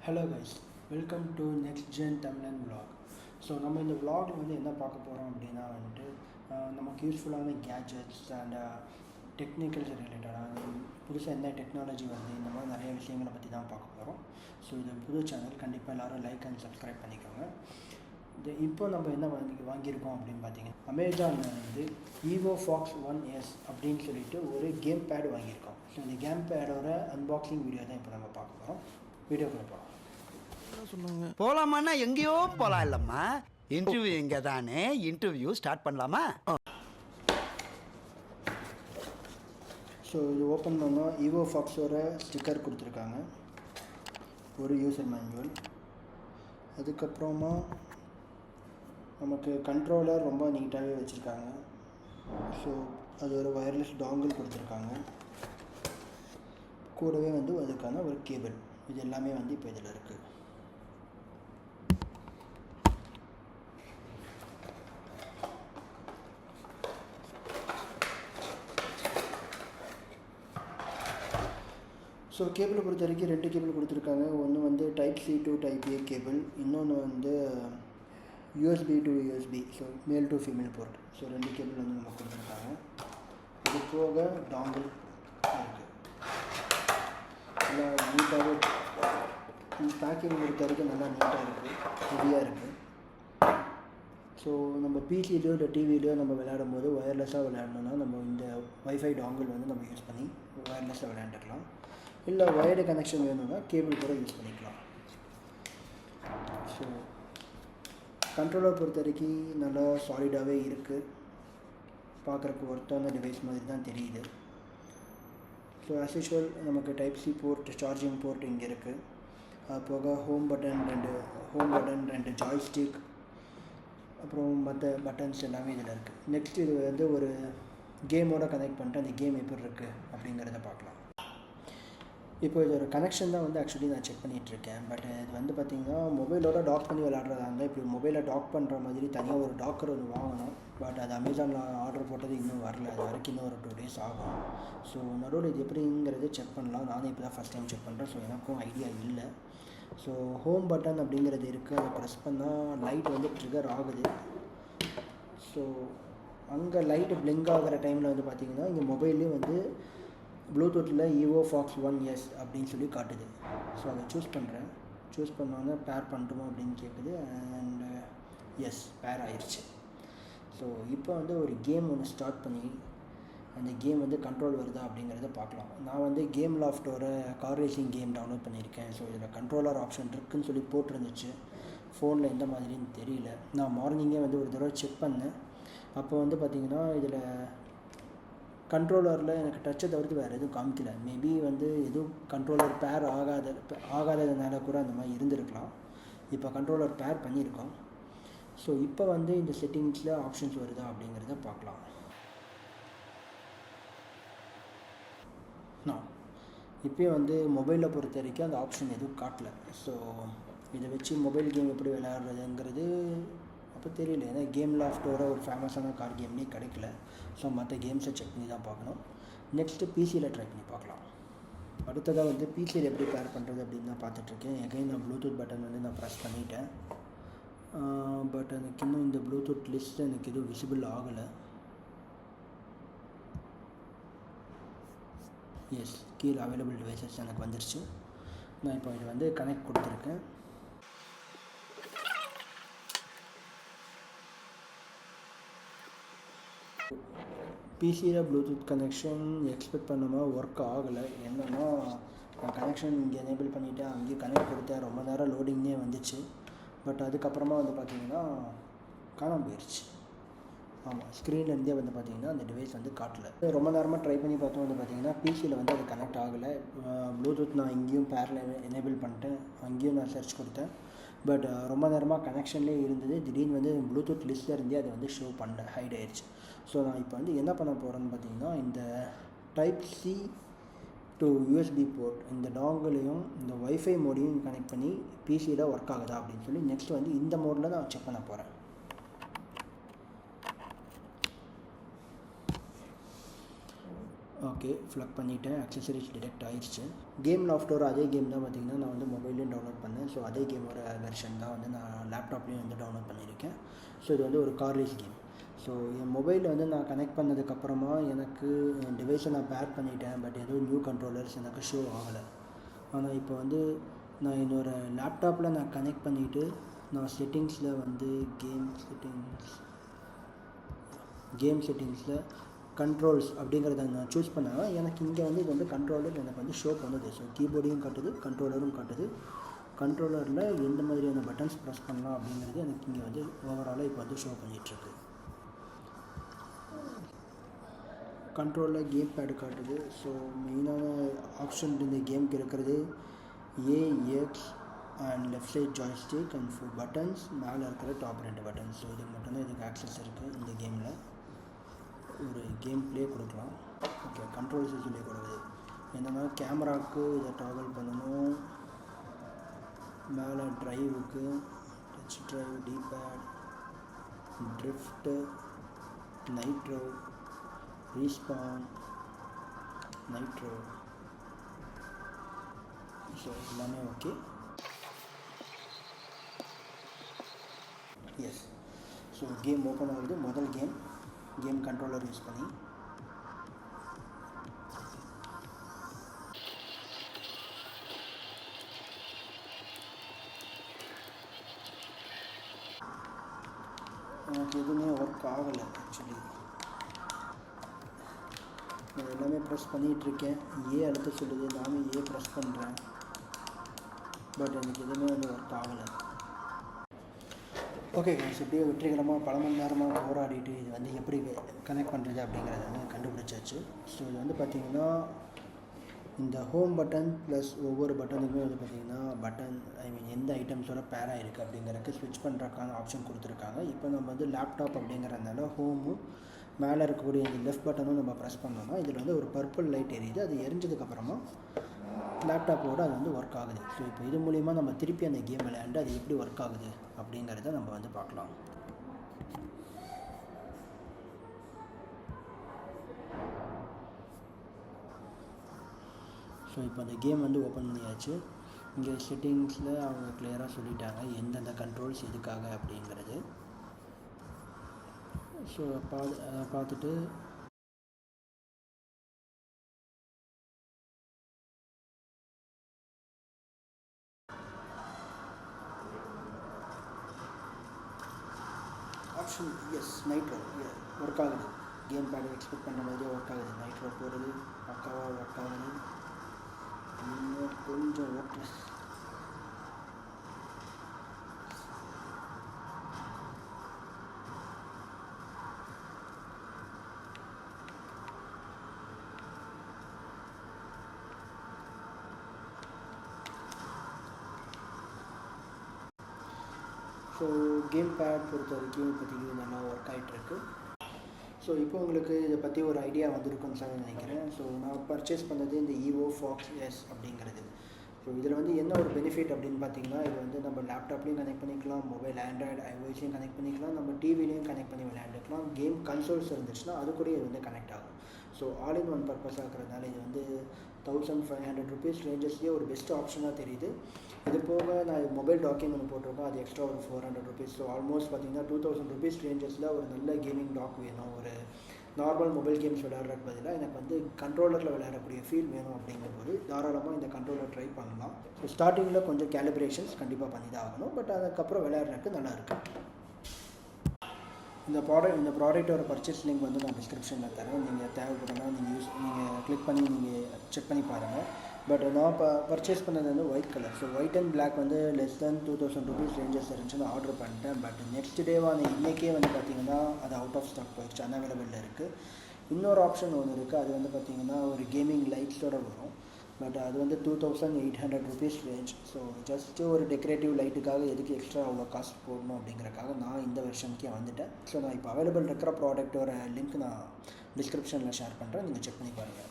Hello guys, welcome to next gen Tamilan vlog. So நம்ம இந்த vlogல வந்து என்ன பார்க்க போகிறோம் அப்படின்னா வந்துட்டு நமக்கு யூஸ்ஃபுல்லான கேஜெட்ஸ் அண்ட் டெக்னிக்கல்ஸ் ரிலேட்டடாக புதுசாக என்ன டெக்னாலஜி வருது, இந்த மாதிரி நிறைய விஷயங்களை பற்றி தான் பார்க்க போகிறோம். ஸோ இது புது சேனல், கண்டிப்பாக எல்லோரும் லைக் அண்ட் சப்ஸ்கிரைப் பண்ணிக்கோங்க. இப்போ நம்ம என்ன வாங்கியிருக்கோம் அப்படின்னு பார்த்தீங்கன்னா, அமேசானில் வந்து ஈவோ ஃபாக்ஸ் 1S அப்படின்னு சொல்லிட்டு ஒரு கேம் பேட் வாங்கியிருக்கோம். ஸோ இந்த கேம் பேடோட அன்பாக்சிங் வீடியோ தான் இப்போ நம்ம பார்க்க போகிறோம். வீடியோக்குள்ள போகலாம். போலாமான்னா எங்கேயோ போலாம் இல்லம்மா. இன்டர்வியூ எங்க தானே, இன்டர்வியூ ஸ்டார்ட் பண்ணலாமா? ஸோ இது ஓப்பன் பண்ணோம். ஈவோ ஃபாக்ஸோட ஸ்டிக்கர் கொடுத்துருக்காங்க, ஒரு யூசர் மேனுவல். அதுக்கப்புறமா நமக்கு கண்ட்ரோலர் ரொம்ப நீட்டாகவே வச்சுருக்காங்க. ஸோ அது ஒரு ஒயர்லெஸ் டாங்கிள் கொடுத்துருக்காங்க. கூடவே வந்து அதுக்கான ஒரு கேபிள், இது எல்லாமே வந்து இப்போ இதில் இருக்குது. ஸோ கேபிளை பொறுத்த வரைக்கும் 2 கேபிள் கொடுத்துருக்காங்க. ஒன்று வந்து டைப்-C to Type-A கேபிள், இன்னொன்று வந்து USB to USB, so male to female port. So 2 cable வந்து நம்ம கொடுத்துருக்காங்க. இது போக டாங்கிள் இருக்குது. நல்லா நீட்டாகவே பேக்கிங் பொறுத்த வரைக்கும் நல்லா நீட்டாக இருக்குது, ஹெவியாக இருக்குது. ஸோ நம்ம பிசிலையோ இல்லை டிவிலையோ நம்ம விளையாடும் போது ஒயர்லெஸ்ஸாக விளையாடணுன்னா நம்ம இந்த வைஃபை டாங்கிள் வந்து நம்ம யூஸ் பண்ணி ஒயர்லெஸ்ஸாக விளையாண்டுக்கலாம். இல்லை ஒயர்டு கனெக்ஷன் வேணும்னா கேபிள் கூட யூஸ் பண்ணிக்கலாம். ஸோ கண்ட்ரோலர் பொறுத்த வரைக்கும் நல்லா சாலிடாகவே இருக்குது. பார்க்குறக்கு ஒர்த்தான டிவைஸ் மாதிரி தான் தெரியுது. ஸோ ஆஸ் யூஷுவல் நமக்கு டைப்-C போர்ட், சார்ஜிங் போர்ட் இங்கே இருக்குது. அது போக ஹோம் பட்டன் 2 ஜாய்ஸ்டிக், அப்புறம் மற்ற பட்டன்ஸ் எல்லாமே இதில் இருக்குது. நெக்ஸ்ட் இது வந்து ஒரு கேமோட கனெக்ட் பண்ணிட்டு அந்த கேம் எப்படி இருக்குது அப்படிங்கிறத பார்க்கலாம். இப்போ இது ஒரு கனெக்ஷன் தான் வந்து ஆக்சுவலி நான் செக் பண்ணிகிட்ருக்கேன். பட் இது வந்து பார்த்திங்கன்னா மொபைலோட டாக் பண்ணி விளையாடுறதா இருந்தால் இப்படி மொபைலை டாக் பண்ணுற மாதிரி தனியாக ஒரு டாக்கர் ஒன்று வாங்கணும். பட் அது அமேசானில் ஆர்டர் போட்டது இன்னும் வரல. அது வரைக்கும் இன்னும் ஒரு 2 days ஆகும். ஸோ நடுவில் இது எப்படிங்கிறது செக் பண்ணலாம். நானும் இப்போ தான் ஃபஸ்ட் டைம் செக் பண்ணுறேன். ஸோ எனக்கும் ஐடியா இல்லை. ஸோ ஹோம் பட்டன் அப்படிங்கிறது இருக்குது, அதை ப்ரெஸ் பண்ணால் லைட் வந்து ட்ரிகர் ஆகுது. ஸோ அங்கே லைட்டு பிளிங்க் ஆகிற டைமில் வந்து பார்த்திங்கன்னா இங்கே மொபைல்லேயும் வந்து ப்ளூடூத்தில் ஈவோ ஃபாக்ஸ் 1S அப்படின்னு சொல்லி காட்டுது. ஸோ அதை சூஸ் பண்ணோன்னே பேர் பண்ணணுமா அப்படின்னு கேட்குது. அண்டு எஸ், பேர் ஆயிடுச்சு. ஸோ இப்போ வந்து ஒரு கேம் ஒன்று ஸ்டார்ட் பண்ணி அந்த கேம் வந்து கண்ட்ரோல் வருதா அப்படிங்கிறத பார்க்கலாம். நான் வந்து கேம் லாஃப்டோட கார் ரேசிங் கேம் டவுன்லோட் பண்ணியிருக்கேன். ஸோ இதில் கண்ட்ரோலர் ஆப்ஷன் இருக்குதுன்னு சொல்லி போட்டிருந்துச்சு. ஃபோனில் எந்த மாதிரின்னு தெரியல. நான் மார்னிங்கே வந்து ஒரு தடவை செக் பண்ணேன். அப்போ வந்து பார்த்திங்கன்னா இதில் கண்ட்ரோலரில் எனக்கு டச்சை தவிர்த்து வேறு எதுவும் காமிக்கல. மேபி வந்து எதுவும் கண்ட்ரோலர் பேர் ஆகாததுனால கூட அந்த மாதிரி இருந்திருக்கலாம். இப்போ கண்ட்ரோலர் பேர் பண்ணியிருக்கோம். ஸோ இப்போ வந்து இந்த செட்டிங்ஸில் ஆப்ஷன்ஸ் வருதா அப்படிங்கிறத பார்க்கலாம். நான் இப்போயும் வந்து மொபைலை பொறுத்த வரைக்கும் அந்த ஆப்ஷன் எதுவும் காட்டல. ஸோ இதை வச்சு மொபைல் கேம் எப்படி விளையாடுறதுங்கிறது அப்போ தெரியல. ஏன்னா கேம் லாஃப்டோட ஒரு ஃபேமஸான கார் கேம்லேயே கிடைக்கல. ஸோ மற்ற கேம்ஸை செக் பண்ணி தான் பார்க்கணும். நெக்ஸ்ட்டு பிசியில் ட்ரை பண்ணி பார்க்கலாம். அடுத்ததாக வந்து பிசியில் எப்படி பேர் பண்ணுறது அப்படின்னு தான் பார்த்துட்ருக்கேன். எகைன் நான் ப்ளூடூத் பட்டன் வந்து நான் ப்ரெஸ் பண்ணிட்டேன். பட் எனக்கு இன்னும் இந்த ப்ளூடூத் லிஸ்ட் எனக்கு எதுவும் விசிபிள் ஆகலை. எஸ், கீழே அவைலபிள் டிவைசஸ் எனக்கு வந்துருச்சு. நான் இப்போ இது வந்து கனெக்ட் கொடுத்துருக்கேன். பிசியில் ப்ளூடூத் கனெக்ஷன் எக்ஸ்பெக்ட் பண்ணாம ஒர்க் ஆகலை. என்னென்னா நான் கனெக்ஷன் இங்கே எனேபிள் பண்ணிவிட்டேன், அங்கேயும் கனெக்ட் கொடுத்தேன். ரொம்ப நேரம் லோடிங்கே வந்துச்சு. பட் அதுக்கப்புறமா வந்து பார்த்திங்கன்னா காணாமல் போயிடுச்சு. ஆமாம், ஸ்க்ரீன்லேருந்தே வந்து பார்த்திங்கன்னா அந்த டிவைஸ் வந்து காட்டல. ரொம்ப நேரமாக ட்ரை பண்ணி பார்த்தோம். வந்து பார்த்திங்கன்னா பிசியில் வந்து அது கனெக்ட் ஆகலை. ப்ளூடூத் நான் இங்கேயும் பேரில் எனேபிள் பண்ணிட்டேன், அங்கேயும் நான் சர்ச் கொடுத்தேன். பட் ரொம்ப நேரமாக கனெக்ஷன்லேயே இருந்தது. திடீர்னு வந்து ப்ளூடூத் லிஸ்ட்டில் இருந்தே அதை வந்து ஷோ பண்ணல, ஹைட் ஆயிடுச்சு. ஸோ நான் இப்போ வந்து என்ன பண்ண போகிறேன்னு பார்த்திங்கன்னா, இந்த டைப்-C to USB போர்ட், இந்த டாங்கிளையும் இந்த வைஃபை மோடையும் கனெக்ட் பண்ணி பிசியில் ஒர்க் ஆகுதா அப்படின்னு சொல்லி நெக்ஸ்ட் வந்து இந்த மோடில் நான் செக் பண்ண போகிறேன். ஓகே, ஃப்ளக் பண்ணிவிட்டேன். அக்சசரிஸ் டிடெக்ட் ஆகிடுச்சு. கேம் லாஃப்டோட அதே கேம் தான் பார்த்திங்கன்னா நான் வந்து மொபைல்லையும் டவுன்லோட் பண்ணேன். ஸோ அதே கேமோட வெர்ஷன் தான் வந்து நான் லேப்டாப்லேயும் வந்து டவுன்லோட் பண்ணியிருக்கேன். ஸோ இது வந்து ஒரு கார் ரேஸ் கேம். ஸோ என் மொபைலில் வந்து நான் கனெக்ட் பண்ணதுக்கப்புறமா எனக்கு என் டிவைஸை நான் பேர் பண்ணிட்டேன். பட் எதுவும் நியூ கண்ட்ரோலர்ஸ் எனக்கு ஷோ ஆகலை. ஆனால் இப்போ வந்து நான் என்னோடய லேப்டாப்பில் நான் கனெக்ட் பண்ணிவிட்டு நான் செட்டிங்ஸில் வந்து கேம் செட்டிங்ஸில் கண்ட்ரோல்ஸ் அப்படிங்கிறத நான் சூஸ் பண்ணால் எனக்கு இங்கே வந்து இது வந்து கண்ட்ரோலர் எனக்கு வந்து ஷோ பண்ணுது. ஸோ கீபோர்டையும் காட்டுது, கண்ட்ரோலரும் காட்டுது. கண்ட்ரோலரில் எந்த மாதிரியான பட்டன்ஸ் ப்ரெஸ் பண்ணலாம் அப்படிங்கிறது எனக்கு இங்கே வந்து ஓவராலாக இப்போ வந்து ஷோ பண்ணிகிட்ருக்கு. கண்ட்ரோலில் கேம் பேடு காட்டுது. ஸோ மெயினான ஆப்ஷன் இந்த கேமுக்கு இருக்கிறது AX and left side joystick and 4 buttons, மேலே இருக்கிற டாப் 2 பட்டன்ஸ். ஸோ இதுக்கு மட்டும்தான் இதுக்கு ஆக்சஸ் இருக்குது. இந்த கேமில் ஒரு கேம் ப்ளே கொடுக்கலாம். ஓகே, கண்ட்ரோல்ஸ் சொல்லி கொடுக்குது. என்னென்னா கேமராவுக்கு இதை டாகல் பண்ணணும், மேலே ட்ரைவுக்கு touch drive, D-pad, drift, nitro, respawn, nitro. So எல்லாமே okay. Yes, so game open ஆகுது. முதல் கேம் கண்ட்ரோலர் யூஸ் பண்ணி எனக்கு எதுவுமே ஒர்க் ஆகலை. ஆக்சுவலி நான் எல்லாமே ப்ரெஸ் பண்ணிகிட்ருக்கேன். அழுத்த சொல்லுது, நானும் ப்ரெஸ் பண்ணுறேன். பட் எனக்கு எதுவுமே வந்து ஒர்க் ஆகலை. ஓகே கைஸ், இப்படியே வெற்றிகரமாக பல மணி நேரமாக போராடிட்டு இது வந்து எப்படி கனெக்ட் பண்ணுறது அப்படிங்கிறத வந்து கண்டுபிடிச்சாச்சு. ஸோ இது வந்து பார்த்திங்கன்னா இந்த ஹோம் பட்டன் ப்ளஸ் ஒவ்வொரு பட்டனுக்குமே வந்து பார்த்திங்கன்னா எந்த ஐட்டம்ஸோட பேராக இருக்குது அப்படிங்கிறதுக்கு ஸ்விட்ச் பண்ணுறதுக்கான ஆப்ஷன் கொடுத்துருக்காங்க. இப்போ நம்ம வந்து லேப்டாப் அப்படிங்கிறதுனால ஹோமும் மேலே இருக்கக்கூடிய இந்த லெஃப்ட் பட்டனும் நம்ம ப்ரெஸ் பண்ணோம்னா இதில் வந்து ஒரு பர்பிள் லைட் எரியுது. அது எரிஞ்சதுக்கப்புறமா லேப்டாப்போடு அது வந்து ஒர்க் ஆகுது. ஸோ இப்போ இது மூலிமா நம்ம திருப்பி அந்த கேம் விளையாண்டு அது எப்படி ஒர்க் ஆகுது அப்படிங்கிறத நம்ம வந்து பார்க்கலாம். ஸோ இப்போ அந்த கேம் வந்து ஓப்பன் பண்ணியாச்சு. இங்கே செட்டிங்ஸில் அவங்க கிளியராக சொல்லிட்டாங்க எந்தெந்த கண்ட்ரோல்ஸ் எதுக்காக அப்படிங்கிறது. ஸோ பார்த்துட்டு ஆப்ஷன் நைட்ரோ ஒர்க் ஆகுது. கேம் பேடு எக்ஸ்பெக்ட் பண்ணுற மாதிரியே ஒர்க் ஆகுது. நைட்ரோ போகிறது பக்காவாக ஒர்க் ஆகுது. இன்னும் கொஞ்சம் ஒர்க். ஸோ கேம் பேட் பொறுத்த வரைக்கும் இப்போதைக்கு நல்லா ஒர்க் ஆகிட்டுருக்கு. ஸோ இப்போ உங்களுக்கு இதை பற்றி ஒரு ஐடியா வந்திருக்குன்னு சொல்லி நினைக்கிறேன். ஸோ நான் பர்ச்சேஸ் பண்ணது இந்த ஈவோ ஃபாக்ஸ் எஸ் அப்படிங்கிறது. ஸோ இதில் வந்து என்ன ஒரு பெனிஃபிட் அப்படின்னு பார்த்தீங்கன்னா, இது வந்து நம்ம லேப்டாப்லேயும் கனெக்ட் பண்ணிக்கலாம், மொபைல் ஆண்ட்ராய்டு ஐஓஎஸ்லையும் கனெக்ட் பண்ணிக்கலாம், நம்ம டிவிலையும் கனெக்ட் பண்ணி விளையாண்டுக்கலாம். கேம் கன்சோல்ஸ் இருந்துச்சுன்னா அது கூட இது வந்து கனெக்ட் ஆகும். So all in one purpose ஆகிறதுனால இது வந்து 1500 rupees ரேஞ்சஸ்லேயே ஒரு பெஸ்ட் ஆப்ஷனாக தெரியுது. இது போக நான் மொபைல் டாக்கிங் ஒன்று போட்டிருக்கோம், அது எக்ஸ்ட்ரா ஒரு 400 rupees. ஸோ ஆல்மோஸ்ட் பார்த்தீங்கன்னா 2000 rupees ரேஞ்சஸில் ஒரு நல்ல கேமிங் டாக் வேணும். ஒரு நார்மல் மொபைல் கேம்ஸ் விளையாடுறதுக்கு பதிலாக எனக்கு வந்து கண்ட்ரோலரில் விளையாடக்கூடிய ஃபீல் வேணும் அப்படிங்கும்போது தாராளமாக இந்த கண்ட்ரோலர் ட்ரை பண்ணலாம். ஸோ ஸ்டார்டிங்கில் கொஞ்சம் கேலிப்ரேஷன்ஸ் கண்டிப்பாக பண்ணி தான் ஆகணும். பட் அதுக்கப்புறம் விளையாடுறதுக்கு நல்லாயிருக்கு. இந்த ப்ராடக்ட்டோட பர்ச்சேஸ் லிங்க் வந்து நான் டிஸ்கிரிப்ஷனில் தரேன். நீங்கள் தேவைப்படுனா நீங்கள் கிளிக் பண்ணி நீங்கள் செக் பண்ணி பாருங்கள். பட் நான் பர்ச்சேஸ் பண்ணது வந்து white colour. So white and black வந்து லெஸ் தென் 2000 rupees ரேஞ்சஸ் இருந்துச்சுன்னு ஆர்டர் பண்ணிட்டேன். பட் நெக்ஸ்ட் டேவான இன்றைக்கே வந்து பார்த்திங்கன்னா அது அவுட் ஆஃப் ஸ்டாக் போயிடுச்சு, அன்அவைலபிளில் இருக்குது. இன்னொரு ஆப்ஷன் ஒன்று இருக்குது, அது வந்து பார்த்திங்கன்னா ஒரு கேமிங் லைட்ஸோடு வரும். பட் அது வந்து 2800 rupees ரேஞ்ச். ஸோ ஜஸ்ட்டு ஒரு டெக்கரேட்டிவ் லைட்டுக்காக எதுக்கு எக்ஸ்ட்ரா அவ்வளோ காஸ்ட் போடணும் அப்படிங்கிறக்காக நான் இந்த வெர்ஷனுக்கே வந்துட்டேன். ஸோ நான் இப்போ அவைலபிள் இருக்கிற ப்ராடக்ட்டோட லிங்க் நான் டிஸ்கிரிப்ஷனில் ஷேர் பண்ணுறேன், நீங்கள் செக் பண்ணி பாருங்கள்.